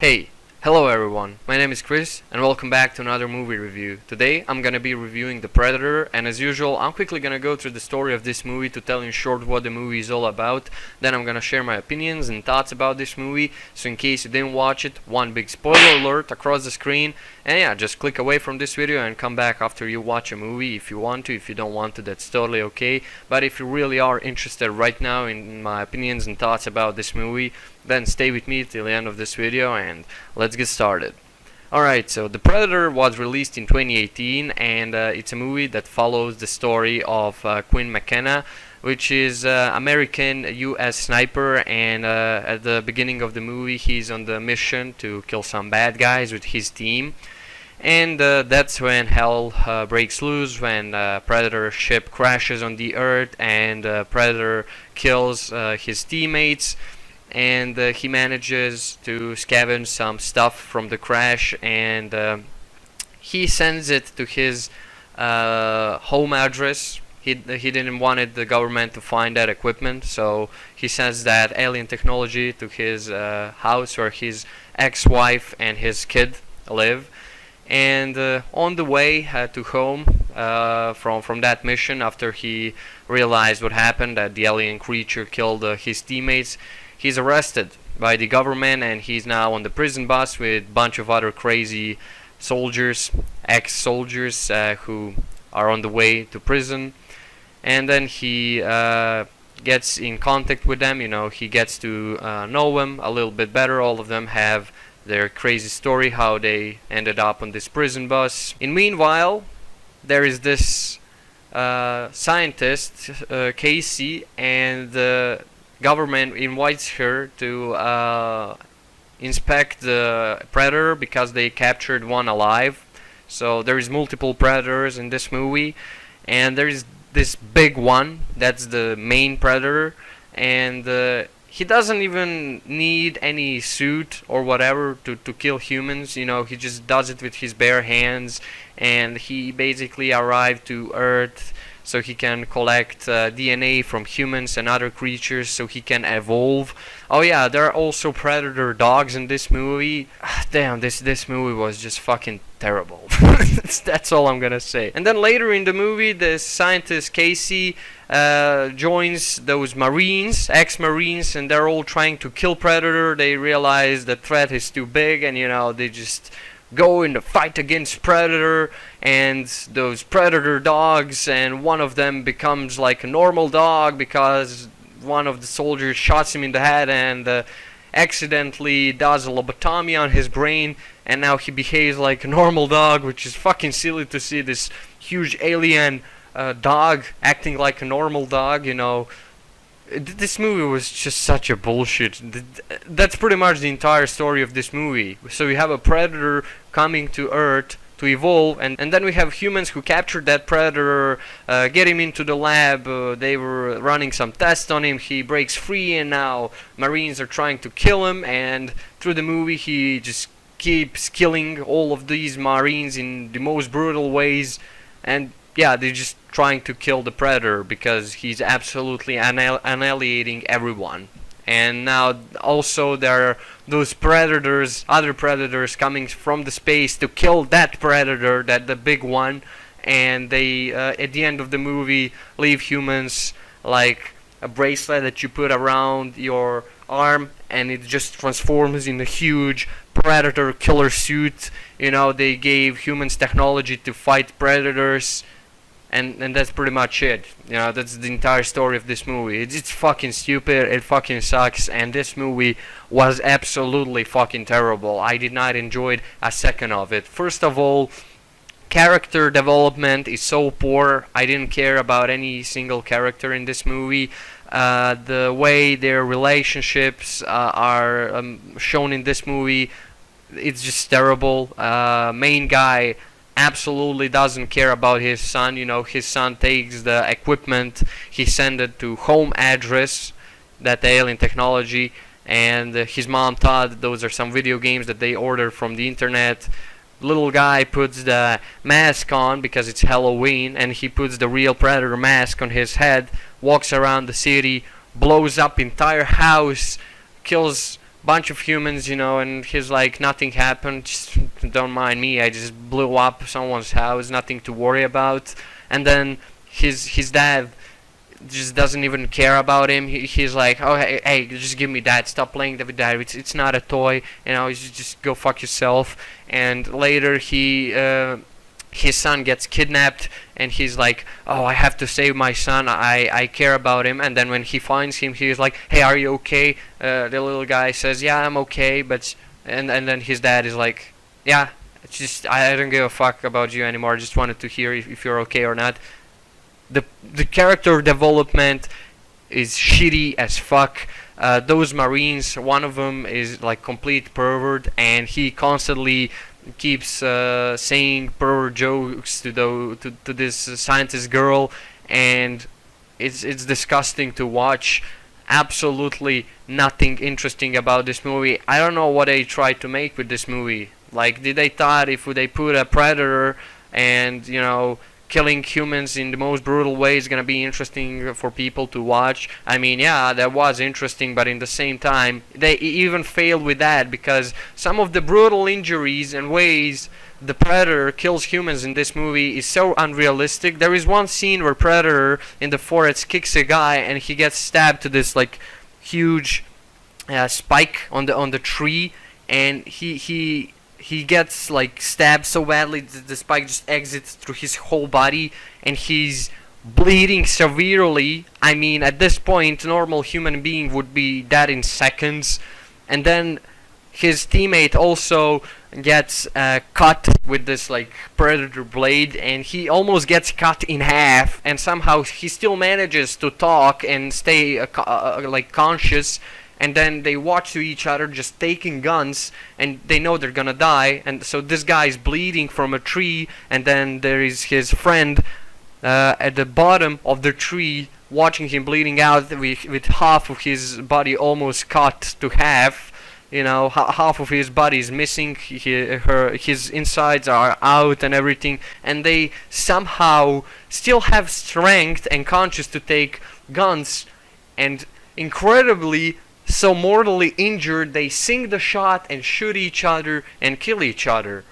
Hey, hello everyone, my name is Chris and welcome back to another movie review. Today I'm gonna be reviewing The Predator, and as usual I'm quickly gonna go through the story of this movie to tell you in short what the movie is all about. Then I'm gonna share my opinions and thoughts about this movie, so in case you didn't watch it, one big spoiler alert across the screen. And yeah, just click away from this video and come back after you watch a movie if you want to. If you don't want to, that's totally okay. But if you really are interested right now in my opinions and thoughts about this movie, then stay with me till the end of this video and let's get started. Alright, so The Predator was released in 2018, and it's a movie that follows the story of Quinn McKenna, which is American US sniper, and at the beginning of the movie he's on the mission to kill some bad guys with his team. And that's when hell breaks loose, when Predator ship crashes on the earth and Predator kills his teammates, and he manages to scavenge some stuff from the crash, and he sends it to his home address. He didn't want the government to find that equipment, so he sends that alien technology to his house where his ex-wife and his kid live. And on the way to home from that mission, after he realized what happened, that the alien creature killed his teammates, he's arrested by the government, and he's now on the prison bus with a bunch of other crazy soldiers, ex-soldiers who are on the way to prison. And then he gets in contact with them, he gets to know them a little bit better. All of them have their crazy story, how they ended up on this prison bus. In meanwhile, there is this scientist, Casey, and the government invites her to inspect the predator because they captured one alive. So there is multiple predators in this movie, and there is this big one that's the main predator, and he doesn't even need any suit or whatever to kill humans. He just does it with his bare hands, and he basically arrived to Earth so he can collect DNA from humans and other creatures so he can evolve. Oh yeah, there are also predator dogs in this movie. Damn, this movie was just fucking terrible. That's all I'm gonna say. And then later in the movie, the scientist Casey joins those Marines, ex-Marines, and they're all trying to kill Predator. They realize the threat is too big, and they just go in the fight against Predator and those Predator dogs, and one of them becomes like a normal dog because one of the soldiers shots him in the head and accidentally does a lobotomy on his brain, and now he behaves like a normal dog, which is fucking silly to see this huge alien dog acting like a normal dog. This movie was just such a bullshit. That's pretty much the entire story of this movie. So we have a predator coming to Earth to evolve, and then we have humans who captured that predator, get him into the lab. They were running some tests on him. He breaks free, and now Marines are trying to kill him, and through the movie he just keeps killing all of these Marines in the most brutal ways. And yeah, they're just trying to kill the predator because he's absolutely annihilating everyone. And now also there are those predators, other predators coming from the space to kill that predator, the big one. And they, at the end of the movie, leave humans like a bracelet that you put around your arm, and it just transforms in a huge predator killer suit. They gave humans technology to fight predators. And that's pretty much it. That's the entire story of this movie. It's fucking stupid, it fucking sucks, and this movie was absolutely fucking terrible. I did not enjoy a second of it. First of all, character development is so poor. I didn't care about any single character in this movie. The way their relationships are shown in this movie, it's just terrible. Main guy absolutely doesn't care about his son. His son takes the equipment, he sends it to home address, that alien technology, and his mom thought those are some video games that they ordered from the internet. Little guy puts the mask on because it's Halloween, and he puts the real predator mask on his head, walks around the city, blows up entire house, kills bunch of humans, and he's like, nothing happened, just don't mind me, I just blew up someone's house, nothing to worry about. And then his dad just doesn't even care about him. He's like, oh, hey, just give me that, stop playing with that, it's not a toy, just go fuck yourself. And later his son gets kidnapped, and he's like, oh, I have to save my son, I care about him. And then when he finds him, he's like, hey, are you okay? The little guy says, yeah, I'm okay, but and then his dad is like, yeah, it's just, I don't give a fuck about you anymore, I just wanted to hear if you're okay or not. The character development is shitty as fuck. Those Marines, one of them is like complete pervert, and he constantly keeps saying pervert jokes to this scientist girl, and it's disgusting to watch. Absolutely nothing interesting about this movie. I don't know what they tried to make with this movie. Like, did they thought if they put a predator and killing humans in the most brutal way is gonna be interesting for people to watch? I mean, yeah, that was interesting, but in the same time, they even failed with that, because some of the brutal injuries and ways the Predator kills humans in this movie is so unrealistic. There is one scene where Predator in the forest kicks a guy, and he gets stabbed to this like huge spike on the tree, and he gets like stabbed so badly that the spike just exits through his whole body, and he's bleeding severely. I mean, at this point, normal human being would be dead in seconds. And then his teammate also gets cut with this like predator blade, and he almost gets cut in half, and somehow he still manages to talk and stay like conscious. And then they watch to each other just taking guns, and they know they're gonna die. And so this guy's bleeding from a tree, and then there is his friend at the bottom of the tree watching him bleeding out with half of his body almost cut to half. Half of his body is missing, his insides are out and everything, and they somehow still have strength and conscience to take guns, and incredibly so mortally injured, they sink the shot and shoot each other and kill each other.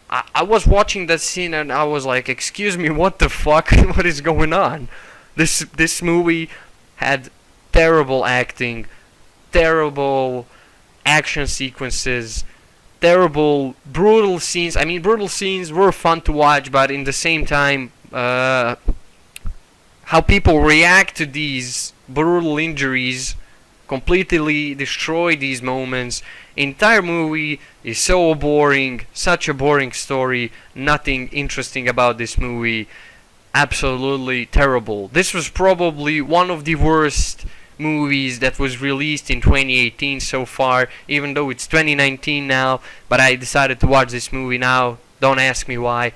I was watching that scene and I was like, excuse me, what the fuck? What is going on? This movie had terrible acting, terrible action sequences, terrible brutal scenes. I mean, brutal scenes were fun to watch, but in the same time, how people react to these brutal injuries completely destroy these moments. Entire movie is so boring, such a boring story, nothing interesting about this movie, absolutely terrible. This was probably one of the worst movies that was released in 2018 so far, even though it's 2019 now, but I decided to watch this movie now. Don't ask me why.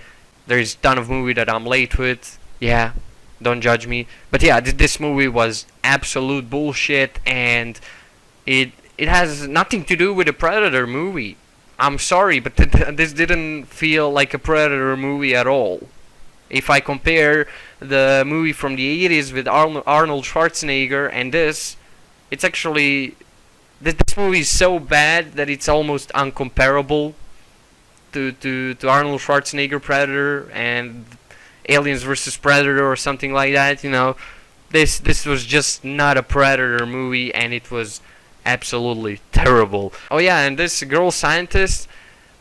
There's a ton of movie that I'm late with. Yeah, don't judge me. But yeah, this movie was absolute bullshit, and it has nothing to do with the Predator movie. I'm sorry, but this didn't feel like a Predator movie at all. If I compare the movie from the 80s with Arnold Schwarzenegger and this, it's actually... This movie is so bad that it's almost uncomparable to Arnold Schwarzenegger Predator and Aliens vs. Predator or something like that, This was just not a Predator movie, and it was absolutely terrible. Oh yeah, and this girl scientist,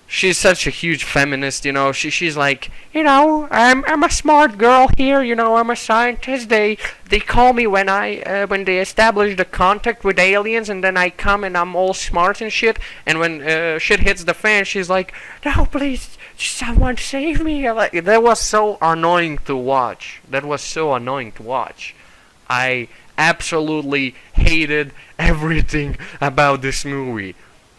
she's such a huge feminist, she's like, I'm a smart girl here, I'm a scientist. They call me when they establish the contact with aliens, and then I come and I'm all smart and shit. And when shit hits the fan, she's like, no, please, someone save me. Like, that was so annoying to watch. I absolutely hated everything about this movie.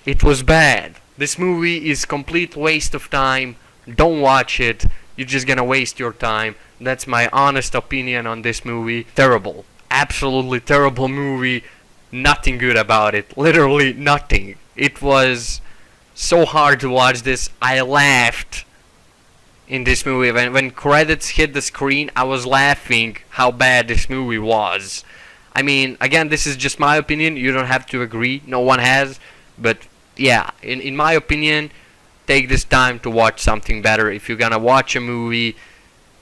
It was bad. This movie is complete waste of time. Don't watch it. You're just gonna waste your time. That's my honest opinion on this movie. Terrible. Absolutely terrible movie. Nothing good about it. Literally nothing. It was so hard to watch this. I laughed in this movie. When credits hit the screen, I was laughing how bad this movie was. I mean, again, this is just my opinion. You don't have to agree. No one has. But yeah, in my opinion, take this time to watch something better. If you're gonna watch a movie,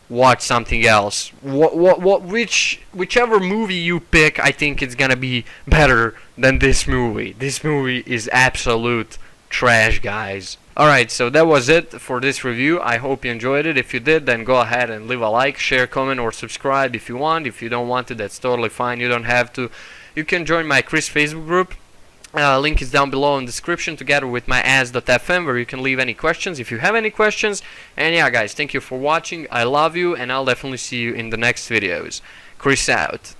watch something else. Whichever movie you pick, I think it's gonna be better than this movie. This movie is absolute trash, guys. Alright, so that was it for this review. I hope you enjoyed it. If you did, then go ahead and leave a like, share, comment, or subscribe if you want. If you don't want to, that's totally fine. You don't have to. You can join my Chris Facebook group. Link is down below in the description, together with my ads.fm, where you can leave any questions if you have any questions. And yeah, guys, thank you for watching. I love you, and I'll definitely see you in the next videos. Chris out.